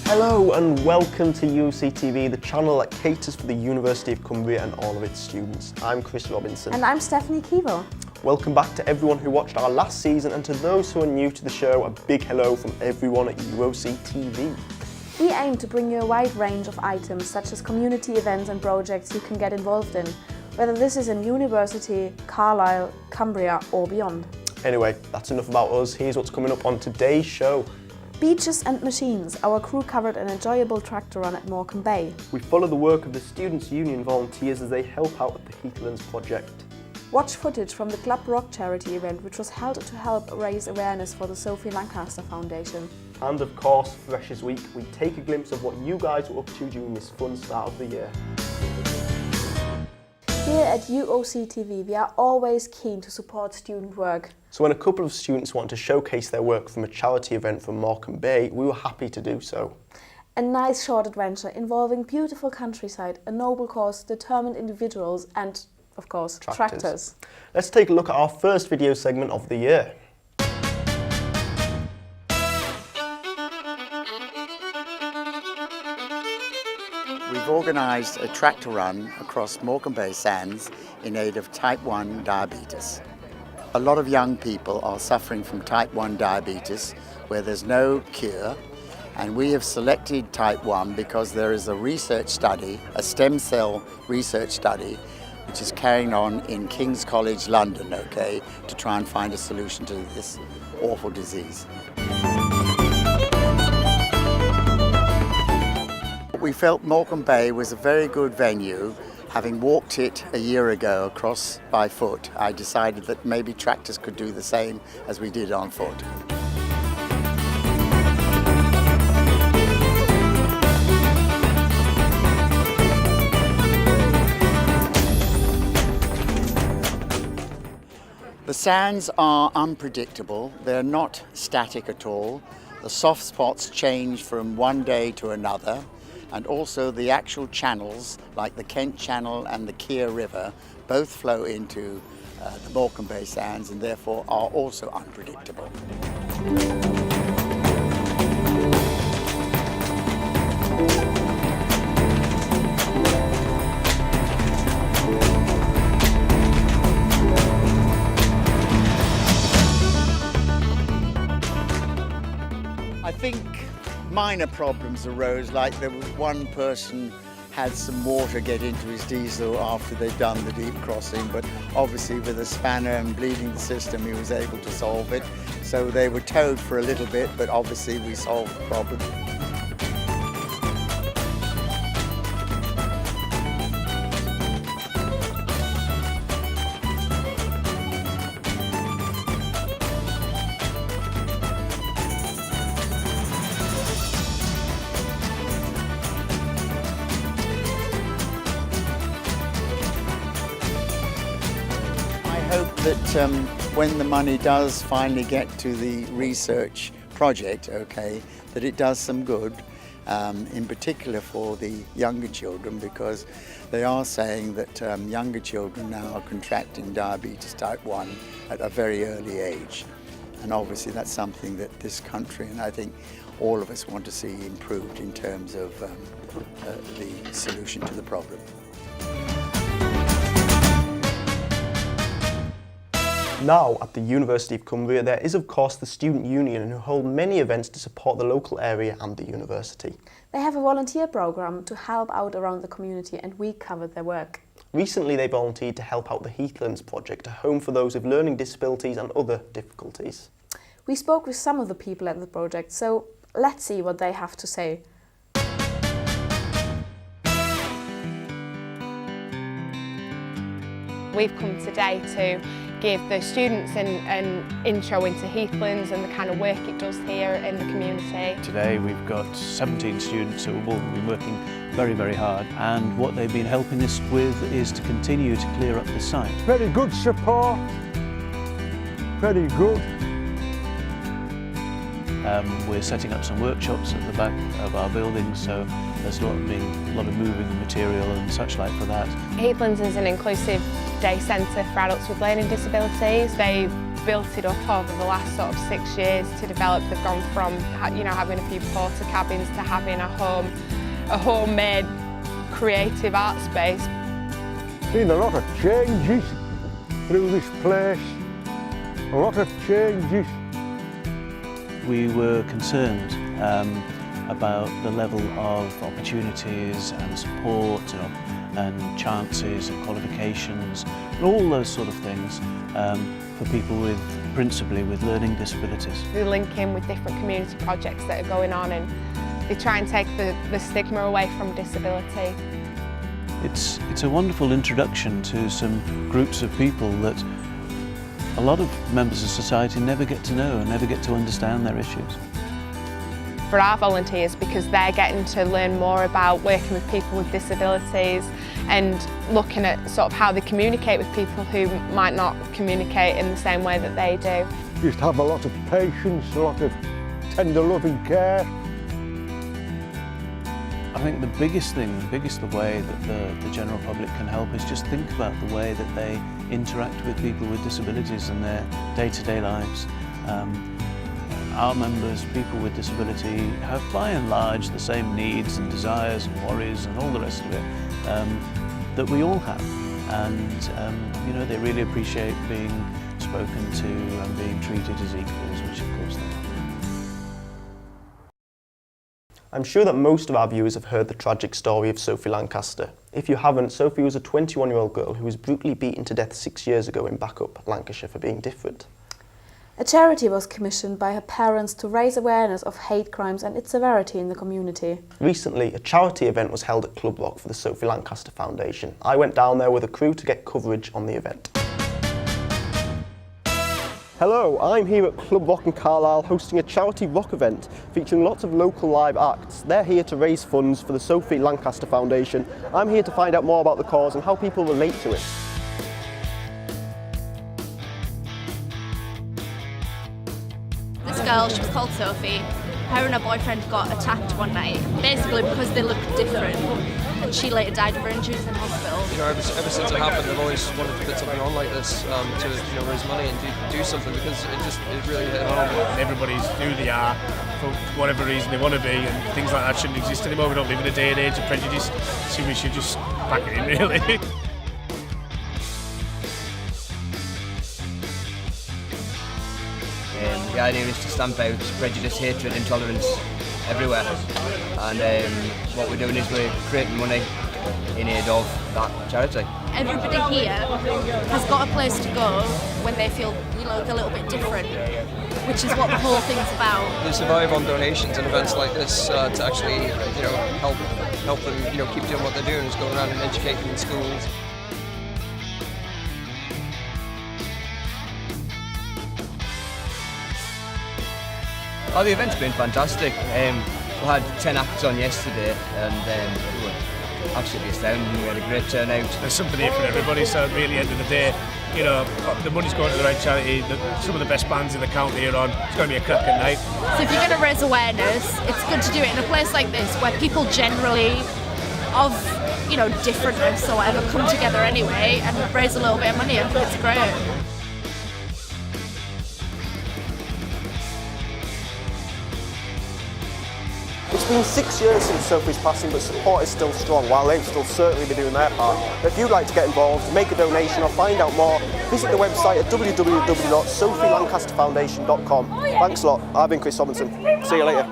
Hello and welcome to UOCTV, the channel that caters for the University of Cumbria and all of its students. I'm Chris Robinson. And I'm Stephanie Kiewel. Welcome back to everyone who watched our last season, and to those who are new to the show, a big hello from everyone at UOCTV. We aim to bring you a wide range of items such as community events and projects you can get involved in, whether this is in university, Carlisle, Cumbria or beyond. Anyway, that's enough about us. Here's what's coming up on today's show. Beaches and machines. Our crew covered an enjoyable tractor run at Morecombe Bay. We follow the work of the Students' Union volunteers as they help out at the Heathlands Project. Watch footage from the Club Rock charity event, which was held to help raise awareness for the Sophie Lancaster Foundation. And of course, Freshers Week, we take a glimpse of what you guys were up to during this fun start of the year. Here at UOCTV, we are always keen to support student work. So when a couple of students wanted to showcase their work from a charity event from Morecombe Bay, we were happy to do so. A nice short adventure involving beautiful countryside, a noble cause, determined individuals and, of course, tractors. Let's take a look at our first video segment of the year. We've organised a tractor run across Morecombe Bay Sands in aid of type 1 diabetes. A lot of young people are suffering from type 1 diabetes where there's no cure, and we have selected type 1 because there is a research study, a stem cell research study, which is carrying on in King's College London, to try and find a solution to this awful disease. We felt Morecombe Bay was a very good venue. Having walked it a year ago across by foot, I decided that maybe tractors could do the same as we did on foot. The sands are unpredictable. They're not static at all. The soft spots change from one day to another. And also the actual channels, like the Kent Channel and the Kiewel River, both flow into the Morecombe Bay Sands and therefore are also unpredictable. I think minor problems arose, like there was one person had some water get into his diesel after they'd done the deep crossing, but obviously with a spanner and bleeding the system he was able to solve it. So they were towed for a little bit, but obviously we solved the problem. I hope that when the money does finally get to the research project, that it does some good, in particular for the younger children, because they are saying that younger children now are contracting diabetes type 1 at a very early age. And obviously that's something that this country, and I think all of us, want to see improved in terms of the solution to the problem. Now, at the University of Cumbria, there is of course the Student Union, who hold many events to support the local area and the university. They have a volunteer programme to help out around the community, and we covered their work. Recently they volunteered to help out the Heathlands Project, a home for those with learning disabilities and other difficulties. We spoke with some of the people at the project, so let's see what they have to say. We've come today to give the students an intro into Heathlands and the kind of work it does here in the community. Today we've got 17 students who have all been working very, very hard, and what they've been helping us with is to continue to clear up the site. Very good support, very good. We're setting up some workshops at the back of our building, so there's a lot of moving material and such like for that. Heathlands is an inclusive day centre for adults with learning disabilities. They've built it up over the last sort of 6 years to develop. They've gone from having a few porta cabins to having a homemade creative art space. Been a lot of changes through this place, a lot of changes. We were concerned about the level of opportunities and support and chances and qualifications and all those sort of things for people principally with learning disabilities. They link in with different community projects that are going on, and they try and take the stigma away from disability. It's a wonderful introduction to some groups of people that a lot of members of society never get to know and never get to understand their issues. For our volunteers, because they're getting to learn more about working with people with disabilities and looking at sort of how they communicate with people who might not communicate in the same way that they do. Just have a lot of patience, a lot of tender loving care. I think the biggest way that the general public can help is just think about the way that they interact with people with disabilities in their day-to-day lives. Our members, people with disability, have by and large the same needs and desires and worries and all the rest of it that we all have. And they really appreciate being spoken to and being treated as equals, which of course they are. I'm sure that most of our viewers have heard the tragic story of Sophie Lancaster. If you haven't, Sophie was a 21-year-old girl who was brutally beaten to death 6 years ago in Backup, Lancashire, for being different. A charity was commissioned by her parents to raise awareness of hate crimes and its severity in the community. Recently, a charity event was held at Club Rock for the Sophie Lancaster Foundation. I went down there with a crew to get coverage on the event. Hello, I'm here at Club Rock in Carlisle hosting a charity rock event featuring lots of local live acts. They're here to raise funds for the Sophie Lancaster Foundation. I'm here to find out more about the cause and how people relate to it. This girl, she was called Sophie. Her and her boyfriend got attacked one night, basically because they looked different. And she later died of her injuries in hospital. Ever since it happened, I've always wanted to put something on like this to raise money and do something, because it really hit home. Everybody's who they are for whatever reason they want to be, and things like that shouldn't exist anymore. We don't live in a day and age of prejudice, so we should just back it in, really. The idea is to stamp out prejudice, hatred, intolerance everywhere, and what we're doing is we're creating money in aid of that charity. Everybody here has got a place to go when they feel a little bit different, which is what the whole thing's about. They survive on donations and events like this to actually help them keep doing what they're doing, is going around and educating in schools. Oh, the event's been fantastic. We had 10 acts on yesterday, and we were absolutely astounding. We had a great turnout. There's something here for everybody, so really at the end of the day, the money's going to the right charity. Some of the best bands in the county are on. It's going to be a cracking night. So if you're going to raise awareness, it's good to do it in a place like this where people generally of differentness or whatever come together anyway and raise a little bit of money. I think it's great. It's been 6 years since Sophie's passing, but support is still strong, while they've still certainly be doing their part. If you'd like to get involved, make a donation or find out more, visit the website at www.sophielancasterfoundation.com. Thanks a lot. I've been Chris Robinson. See you later.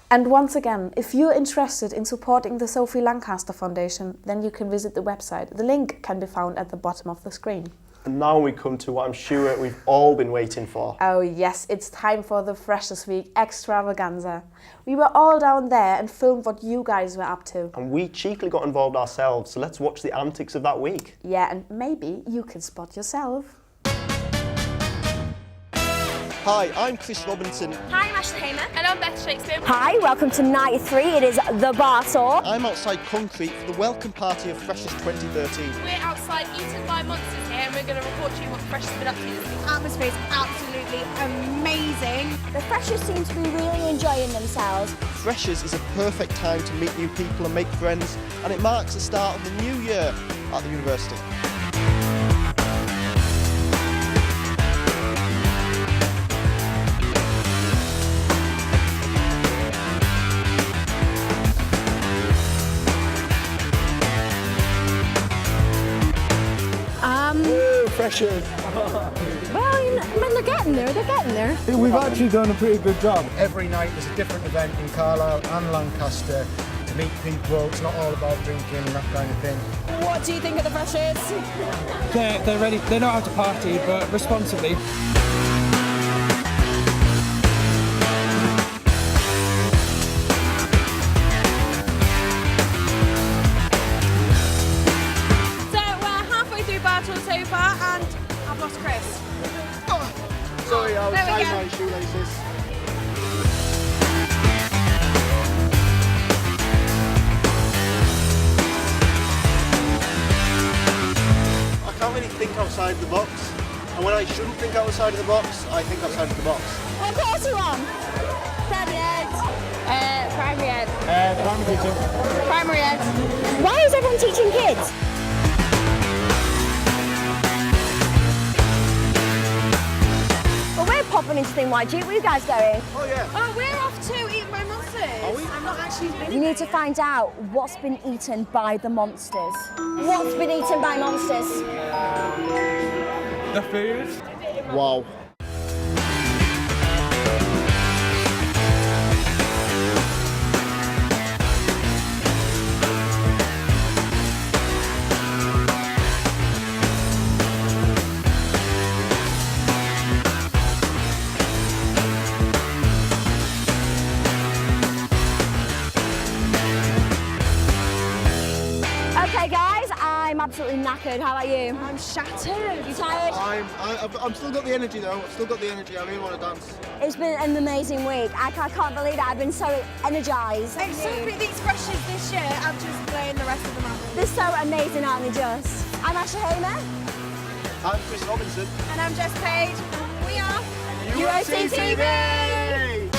And once again, if you're interested in supporting the Sophie Lancaster Foundation, then you can visit the website. The link can be found at the bottom of the screen. And now we come to what I'm sure we've all been waiting for. Oh yes, it's time for the Freshers Week extravaganza. We were all down there and filmed what you guys were up to. And we cheekily got involved ourselves, so let's watch the antics of that week. Yeah, and maybe you can spot yourself. Hi, I'm Chris Robinson. Hi, I'm Ashley Hamer. And I'm Beth Shakespeare. Hi, welcome to night 3. It is the bar I'm outside Concrete for the welcome party of Freshers 2013. We're outside Eaten by Monsters here here and we're going to report to you what the Fresh has been up to. The atmosphere is absolutely amazing. The freshers seem to be really enjoying themselves. Freshers is a perfect time to meet new people and make friends, and it marks the start of the new year at the university. Freshers. Well, when they're getting there, they're getting there. We've actually done a pretty good job. Every night there's a different event in Carlisle and Lancaster to meet people. It's not all about drinking and that kind of thing. What do you think of the Freshers? They're ready. They know how to party, but responsibly. So far, and I've lost Chris. Sorry, I was There we tying go. my shoelaces. I can't really think outside the box, and when I shouldn't think outside of the box, I think outside of the box. What course are you on? Primary ed. Primary ed. Primary teacher. Primary ed. Why is everyone teaching kids? Well, we're popping into Thing YG. Where are you guys going? Oh yeah. Oh, we're off to eat my monsters. Are we? I'm not actually been. You need to find out what's been eaten by the monsters. What's been eaten by monsters? The food. Wow. Okay, guys, I'm absolutely knackered. How about you? I'm shattered. You tired? I've still got the energy though. I've still got the energy. I really want to dance. It's been an amazing week. I can't believe it. I've been so energised. Exactly. These Freshers this year, I'm just playing the rest of them out. They're so amazing, aren't they just? I'm Asha Hamer. I'm Chris Robinson. And I'm Jess Page. We are UOCTV!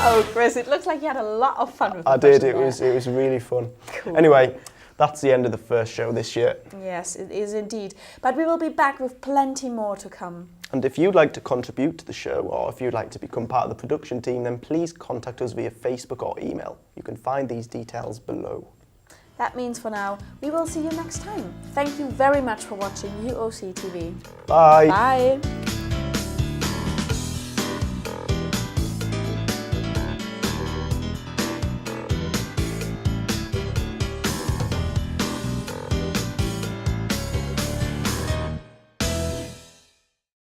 Oh, Chris, it looks like you had a lot of fun with the I did. Fresh It was really fun. Cool. Anyway, that's the end of the first show this year. Yes, it is indeed. But we will be back with plenty more to come. And if you'd like to contribute to the show, or if you'd like to become part of the production team, then please contact us via Facebook or email. You can find these details below. That means for now, we will see you next time. Thank you very much for watching UOCTV. Bye. Bye.